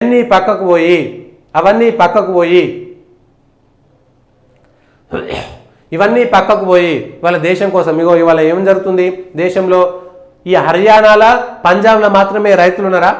అవన్నీ పక్కకు పోయి వాళ్ళ దేశం కోసం ఇవాళ ఏం జరుగుతుంది దేశంలో? ఈ హర్యానాలో పంజాబ్లో మాత్రమే రైతులు ఉన్నారా?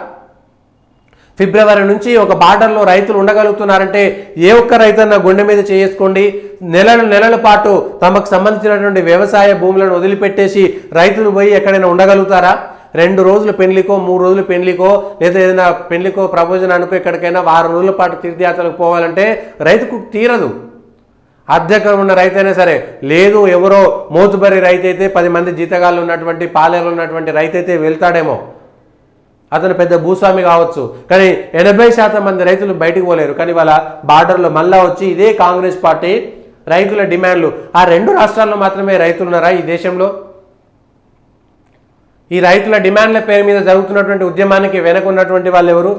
ఫిబ్రవరి నుంచి ఒక బార్డర్లో రైతులు ఉండగలుగుతున్నారంటే ఏ ఒక్క రైతన్న గుండె మీద చేసుకోండి. నెలల పాటు తమకు సంబంధించినటువంటి వ్యవసాయ భూములను వదిలిపెట్టేసి రైతులు పోయి ఎక్కడైనా ఉండగలుగుతారా? 2 రోజులు పెళ్లికో 3 రోజులు పెళ్లికో లేదా ఏదైనా పెళ్లికో ప్రపోజనానికో ఎక్కడికైనా 6 రోజుల పాటు తీర్థయాత్రలకు పోవాలంటే రైతుకు తీరదు. అద్దెకరం ఉన్న రైతైనా సరే లేదు, ఎవరో మోతుబరి రైతు అయితే 10 మంది జీతగాళ్ళు ఉన్నటువంటి పాలేరులు ఉన్నటువంటి రైతు అయితే వెళ్తాడేమో, అతను పెద్ద భూస్వామి కావచ్చు. కానీ 80% మంది రైతులు బయటకు పోలేరు. కానీ వాళ్ళ బార్డర్లో మళ్ళా వచ్చి ఇదే కాంగ్రెస్ పార్టీ రైతుల డిమాండ్లు, ఆ 2 రాష్ట్రాల్లో మాత్రమే రైతులు ఉన్నారా ఈ దేశంలో? ఈ రైతుల డిమాండ్ల పేరు మీద జరుగుతున్నటువంటి ఉద్యమానికి వెనక ఉన్నటువంటి వాళ్ళు ఎవరు?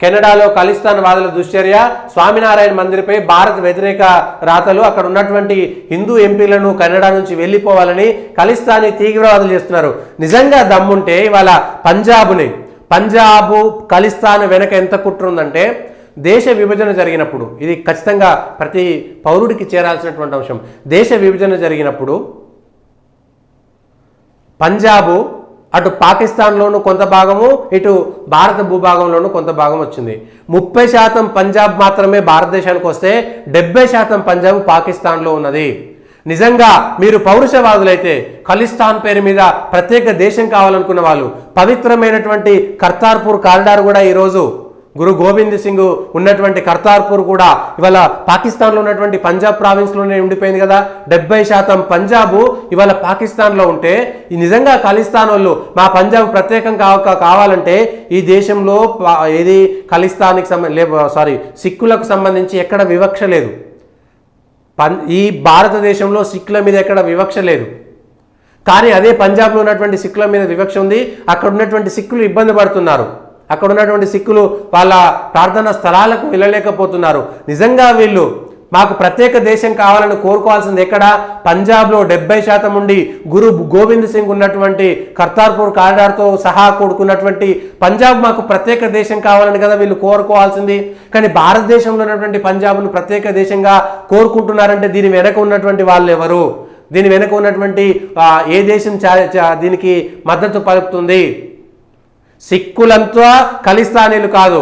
కెనడాలో ఖలిస్తాన్ వాదుల దుశ్చర్య, స్వామినారాయణ మందిర్పై భారత్ వ్యతిరేక రాతలు, అక్కడ ఉన్నటువంటి హిందూ ఎంపీలను కెనడా నుంచి వెళ్ళిపోవాలని ఖలిస్తానీ తీవ్రవాదులు చేస్తున్నారు. నిజంగా దమ్ముంటే ఇవాళ పంజాబు ఖలిస్తాన్ వెనక ఎంత కుట్ర ఉందంటే, దేశ విభజన జరిగినప్పుడు, ఇది ఖచ్చితంగా ప్రతి పౌరుడికి చేరాల్సినటువంటి అంశం, దేశ విభజన జరిగినప్పుడు పంజాబు అటు పాకిస్తాన్లోనూ కొంత భాగము, ఇటు భారత భూభాగంలోనూ కొంత భాగం వచ్చింది. 30% పంజాబ్ మాత్రమే భారతదేశానికి వస్తే 70% పంజాబ్ పాకిస్తాన్లో ఉన్నది. నిజంగా మీరు పౌరుషవాదులైతే ఖలిస్తాన్ పేరు మీద ప్రత్యేక దేశం కావాలనుకున్న వాళ్ళు, పవిత్రమైనటువంటి కర్తార్పూర్ కారిడార్ కూడా ఈరోజు గురు గోవింద్ సింగ్ ఉన్నటువంటి కర్తార్పూర్ కూడా ఇవాళ పాకిస్తాన్లో ఉన్నటువంటి పంజాబ్ ప్రావిన్స్లోనే ఉండిపోయింది కదా. 70% పంజాబు ఇవాళ పాకిస్తాన్లో ఉంటే, ఈ నిజంగా ఖలిస్తాన్ వాళ్ళు మా పంజాబ్ ప్రత్యేకం కావాలంటే ఈ దేశంలో ఏది ఖలిస్తాన్కి సిక్కులకు సంబంధించి ఎక్కడ వివక్ష లేదు. ఈ భారతదేశంలో సిక్కుల మీద ఎక్కడ వివక్ష లేదు. కానీ అదే పంజాబ్లో ఉన్నటువంటి సిక్కుల మీద వివక్ష ఉంది. అక్కడ ఉన్నటువంటి సిక్కులు ఇబ్బంది పడుతున్నారు. అక్కడ ఉన్నటువంటి సిక్కులు వాళ్ళ ప్రార్థనా స్థలాలకు వెళ్ళలేకపోతున్నారు. నిజంగా వీళ్ళు మాకు ప్రత్యేక దేశం కావాలని కోరుకోవాల్సింది ఎక్కడ? పంజాబ్లో 70% ఉండి గురు గోవింద్ సింగ్ ఉన్నటువంటి కర్తార్పూర్ కారిడార్తో సహా కూడుకున్నటువంటి పంజాబ్ మాకు ప్రత్యేక దేశం కావాలని కదా వీళ్ళు కోరుకోవాల్సింది. కానీ భారతదేశంలో ఉన్నటువంటి పంజాబ్ను ప్రత్యేక దేశంగా కోరుకుంటున్నారంటే దీని వెనక ఉన్నటువంటి వాళ్ళు ఎవరు? దీని వెనక ఉన్నటువంటి ఏ దేశం దీనికి మద్దతు పలుకుతుంది? సిక్కులంతా ఖలిస్తానీలు కాదు,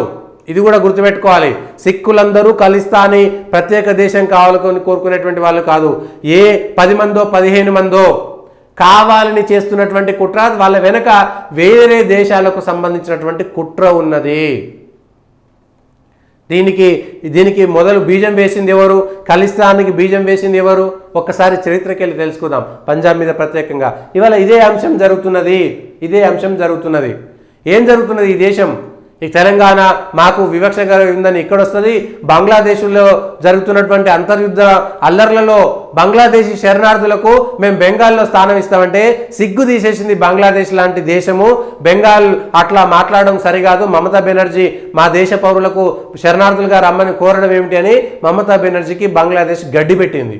ఇది కూడా గుర్తుపెట్టుకోవాలి. సిక్కులందరూ ఖలిస్తానీ ప్రత్యేక దేశం కావాలని కోరుకునేటువంటి వాళ్ళు కాదు. ఏ 10 మందో 15 మందో కావాలని చేస్తున్నటువంటి కుట్ర, వాళ్ళ వెనక వేరే దేశాలకు సంబంధించినటువంటి కుట్ర ఉన్నది. దీనికి మొదలు బీజం వేసింది ఎవరు? ఖలిస్తాన్కి బీజం వేసింది ఎవరు? ఒక్కసారి చరిత్రకి వెళ్ళి తెలుసుకుందాం. పంజాబ్ మీద ప్రత్యేకంగా ఇవాళ ఇదే అంశం జరుగుతున్నది. ఏం జరుగుతున్నది ఈ దేశం? ఈ తెలంగాణ మాకు వివక్షగా ఉందని ఇక్కడ వస్తుంది. బంగ్లాదేశ్లో జరుగుతున్నటువంటి అంతర్యుద్ధ అల్లర్లలో బంగ్లాదేశీ శరణార్థులకు మేము బెంగాల్లో స్థానం ఇస్తామంటే సిగ్గు తీసేసింది బంగ్లాదేశ్ లాంటి దేశము. బెంగాల్ అట్లా మాట్లాడడం సరికాదు. మమతా బెనర్జీ మా దేశ పౌరులకు శరణార్థులుగా రమ్మని కోరడం ఏమిటి అని మమతా బెనర్జీకి బంగ్లాదేశ్ గడ్డి పెట్టింది.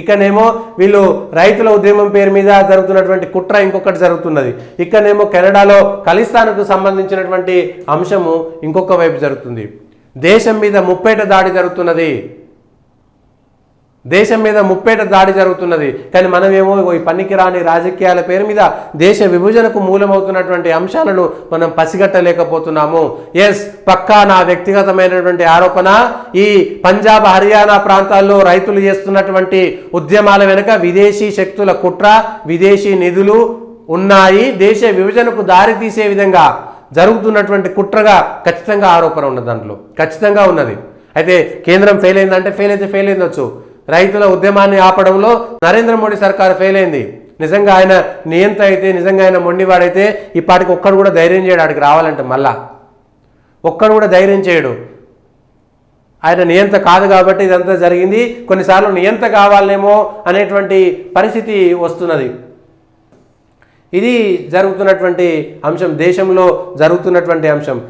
ఇక్కడనేమో వీళ్ళు రైతుల ఉద్యమం పేరు మీద జరుగుతున్నటువంటి కుట్ర ఇంకొకటి జరుగుతున్నది. ఇక్కడనేమో కెనడాలో ఖలిస్తాన్కు సంబంధించినటువంటి అంశము ఇంకొక వైపు జరుగుతుంది. దేశం మీద ముప్పేట దాడి జరుగుతున్నది. కానీ మనమేమో ఈ పనికిరాని రాజకీయాల పేరు మీద దేశ విభజనకు మూలమవుతున్నటువంటి అంశాలను మనం పసిగట్టలేకపోతున్నాము. పక్కా నా వ్యక్తిగతమైనటువంటి ఆరోపణ, ఈ పంజాబ్ హర్యానా ప్రాంతాల్లో రైతులు చేస్తున్నటువంటి ఉద్యమాల వెనుక విదేశీ శక్తుల కుట్ర, విదేశీ నిధులు ఉన్నాయి. దేశ విభజనకు దారి తీసే విధంగా జరుగుతున్నటువంటి కుట్రగా ఖచ్చితంగా ఆరోపణ ఉన్నది. దాంట్లో ఖచ్చితంగా ఉన్నది. అయితే కేంద్రం ఫెయిల్ అయిందంటే ఫెయిల్ అయిందొచ్చు. రైతుల ఉద్యమాన్ని ఆపడంలో నరేంద్ర మోడీ సర్కారు ఫెయిల్ అయింది. నిజంగా ఆయన నియంత అయితే, నిజంగా ఆయన మొండివాడైతే ఈ పాటికి ఒక్కడు కూడా ధైర్యం చేయడు ఆడికి రావాలంటే. మళ్ళా ఒక్కడు కూడా ధైర్యం చేయడు. ఆయన నియంత కాదు కాబట్టి ఇదంతా జరిగింది. కొన్నిసార్లు నియంత కావాలేమో అనేటువంటి పరిస్థితి వస్తున్నది. ఇది జరుగుతున్నటువంటి అంశం, దేశంలో జరుగుతున్నటువంటి అంశం.